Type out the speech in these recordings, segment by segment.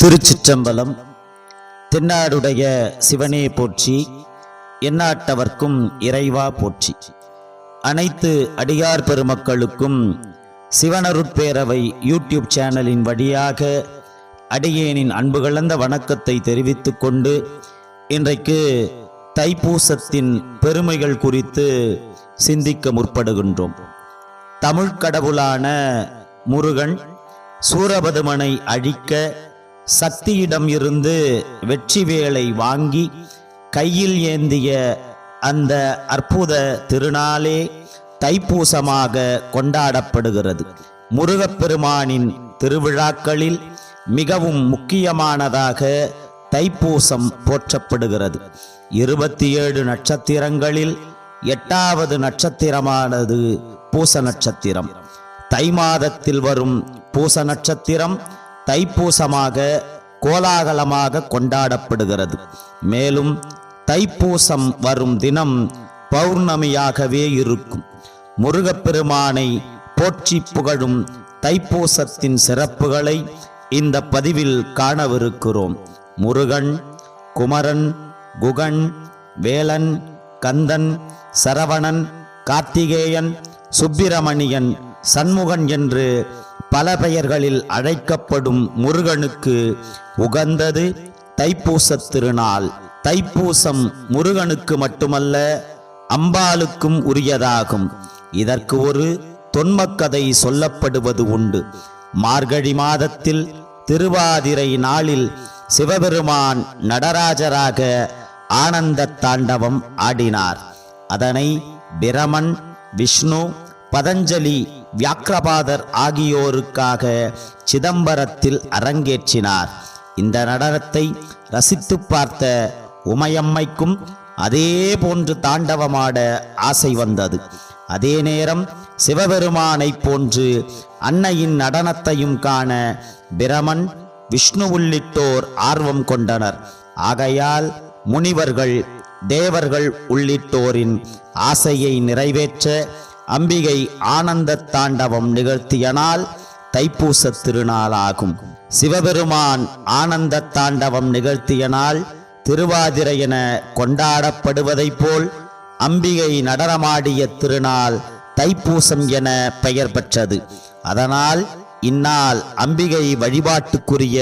திருச்சிற்றம்பலம். தென்னாடுடைய சிவனே போற்றி, எந்நாட்டவர்க்கும் இறைவா போற்றி. அனைத்து அடியார் பெருமக்களுக்கும் சிவனருட்பேரவை யூடியூப் சேனலின் வழியாக அடியேனின் அன்பு கலந்த வணக்கத்தை தெரிவித்துக் கொண்டு இன்றைக்கு தைப்பூசத்தின் பெருமைகள் குறித்து சிந்திக்க முற்படுகின்றோம். தமிழ் கடவுளான முருகன் சூரபதுமனை அழிக்க சக்தியிடம் இருந்து வெற்றிவேலை வாங்கி கையில் ஏந்திய அந்த அற்புத திருநாளே தைப்பூசமாக கொண்டாடப்படுகிறது. முருகப்பெருமானின் திருவிழாக்களில் மிகவும் முக்கியமானதாக தைப்பூசம் போற்றப்படுகிறது. 27 நட்சத்திரங்களில் 8வது நட்சத்திரமானது பூச நட்சத்திரம். தை மாதத்தில் வரும் பூச நட்சத்திரம் தைப்பூசமாக கோலாகலமாக கொண்டாடப்படுகிறது. மேலும் தைப்பூசம் வரும் தினம் பௌர்ணமியாகவே இருக்கும். முருகப்பெருமானை போற்றி புகழும் தைப்பூசத்தின் சிறப்புகளை இந்த பதிவில் காணவிருக்கிறோம். முருகன், குமரன், குகன், வேலன், கந்தன், சரவணன், கார்த்திகேயன், சுப்பிரமணியன், சண்முகன் என்று பல பெயர்களில் அழைக்கப்படும் முருகனுக்கு உகந்தது தைப்பூசத் திருநாள். தைப்பூசம் முருகனுக்கு மட்டுமல்ல, அம்பாளுக்கும் உரியதாகும். இதற்கு ஒரு தொன்மக்கதை சொல்லப்படுவது உண்டு. மார்கழி மாதத்தில் திருவாதிரை நாளில் சிவபெருமான் நடராஜராக ஆனந்த தாண்டவம் ஆடினார். அதனை பிரமன், விஷ்ணு, பதஞ்சலி, வியாக்கிரபாதர் ஆகியோருக்காக சிதம்பரத்தில் அரங்கேற்றினார். இந்த நடனத்தை ரசித்து பார்த்த உமையம்மைக்கும் அதே போன்று தாண்டவமாட ஆசை வந்தது. அதே நேரம் சிவபெருமானை போன்று அன்னையின் நடனத்தையும் காண பிரமன், விஷ்ணு உள்ளிட்டோர் ஆர்வம் கொண்டனர். ஆகையால் முனிவர்கள், தேவர்கள் உள்ளிட்டோரின் ஆசையை நிறைவேற்ற அம்பிகை ஆனந்த தாண்டவம் நிகழ்த்திய நாள் தைப்பூச திருநாளாகும். சிவபெருமான் ஆனந்த தாண்டவம் நிகழ்த்திய நாள் திருவாதிரை என கொண்டாடப்படுவதைப் போல் அம்பிகை நடனமாடிய திருநாள் தைப்பூசம் என பெயர் பெற்றது. அதனால் இந்நாள் அம்பிகை வழிபாட்டுக்குரிய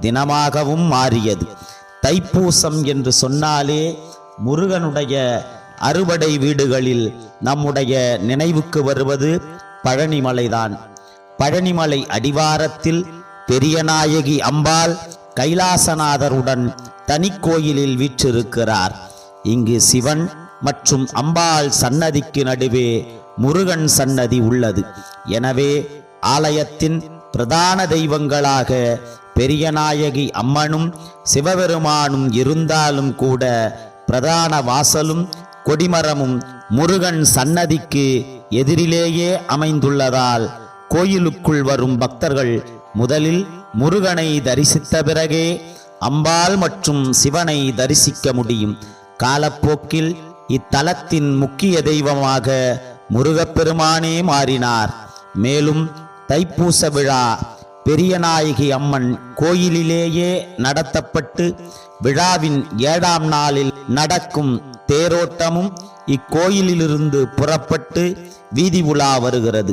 தினமாகவும் மாறியது. தைப்பூசம் என்று சொன்னாலே முருகனுடைய அறுபடை வீடுகளில் நம்முடைய நினைவுக்கு வருவது பழனிமலைதான். பழனிமலை அடிவாரத்தில் பெரியநாயகி அம்பாள் கைலாசநாதருடன் தனி கோயிலில் வீற்றிருக்கிறார். இங்கு சிவன் மற்றும் அம்பாள் சன்னதிக்கு நடுவே முருகன் சன்னதி உள்ளது. எனவே ஆலயத்தின் பிரதான தெய்வங்களாக பெரியநாயகி அம்மனும் சிவபெருமானும் இருந்தாலும் கூட பிரதான வாசலும் கொடிமரமும் முருகன் சன்னதிக்கு எதிரிலேயே அமைந்துள்ளதால் கோயிலுக்குள் வரும் பக்தர்கள் முதலில் முருகனை தரிசித்த பிறகே அம்பாள் மற்றும் சிவனை தரிசிக்க முடியும். காலப்போக்கில் இத்தலத்தின் முக்கிய தெய்வமாக முருகப்பெருமானே மாறினார். மேலும் தைப்பூச விழா பெரியநாயகி அம்மன் கோயிலிலேயே நடத்தப்பட்டு விழாவின் 7ஆம் நாளில் நடக்கும் தேரோட்டமும் இக்கோயிலிலிருந்து புறப்பட்டு வீதி உலா வருகிறது.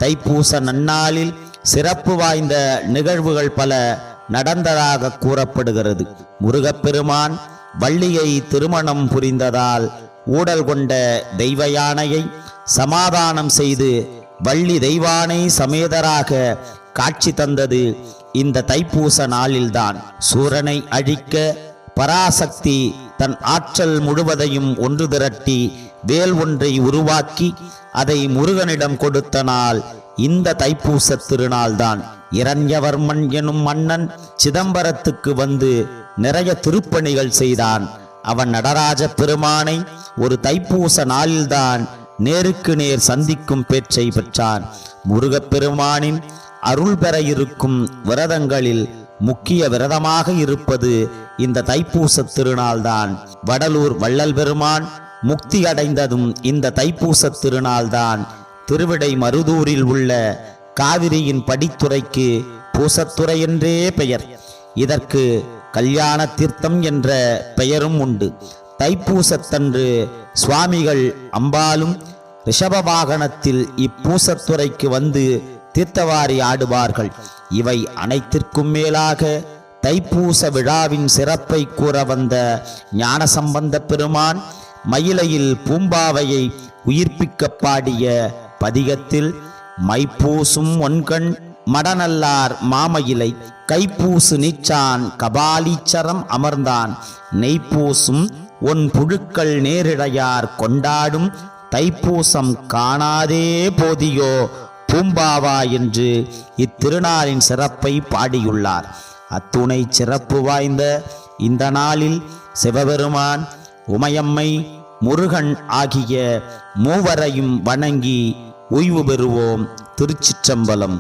தைப்பூச நன்னாளில் சிறப்பு வாய்ந்த நிகழ்வுகள் பல நடந்ததாக கூறப்படுகிறது. முருகப்பெருமான் வள்ளியை திருமணம் புரிந்ததால் ஊடல் கொண்ட தெய்வ யானையை சமாதானம் செய்து வள்ளி தெய்வானை சமேதராக காட்சி தந்தது இந்த தைப்பூச நாளில்தான். சூரனை அழிக்க பராசக்தி தன் ஆற்றல் முழுவதையும் ஒன்று திரட்டி வேல் ஒன்றை உருவாக்கி அதை முருகனிடம் கொடுத்த நாள் இந்த தைப்பூச திருநாள்தான். இரண்யவர்மன் எனும் மன்னன் சிதம்பரத்துக்கு வந்து நிறைய திருப்பணிகள் செய்தான். அவன் நடராஜ பெருமானை ஒரு தைப்பூச நாளில்தான் நேருக்கு நேர் சந்திக்கும் பேச்சை பெற்றான். முருகப்பெருமானின் அருள் பெற இருக்கும் விரதங்களில் முக்கிய விரதமாக இருப்பது இந்த தைப்பூச திருநாள்தான். வடலூர் வள்ளல் பெருமான் முக்தி அடைந்ததும் இந்த தைப்பூச திருநாள்தான். திருவிடை மருதூரில் உள்ள காவிரியின் படித்துறைக்கு பூசத்துறை என்றே பெயர். இதற்கு கல்யாண தீர்த்தம் என்ற பெயரும் உண்டு. தைப்பூசத்தன்று சுவாமிகள் அம்பாலும் ரிஷப வாகனத்தில் இப்பூசத்துறைக்கு வந்து தீர்த்தவாரி ஆடுவார்கள். இவை அனைத்திற்கும் மேலாக தைப்பூச விழாவின் சிறப்பை கூற வந்த ஞானசம்பந்த பெருமான் மயிலையில் பூம்பாவையை உயிர்ப்பிக்க பாடிய பதிகத்தில் மைப்பூசும் ஒன்கண் மடநல்லார் மாமயிலை கைப்பூசு நீச்சான் கபாலீச்சரம் அமர்ந்தான் நெய்ப்பூசும் ஒன் புழுக்கள் நேரிடையார் கொண்டாடும் தைப்பூசம் காணாதே போதியோ பூம்பாவா என்று இத்திருநாளின் சிறப்பை பாடியுள்ளார். அத்துணை சிறப்பு வாய்ந்த இந்த நாளில் சிவபெருமான், உமையம்மை, முருகன் ஆகிய மூவரையும் வணங்கி ஓய்வு பெறுவோம். திருச்சிற்றம்பலம்.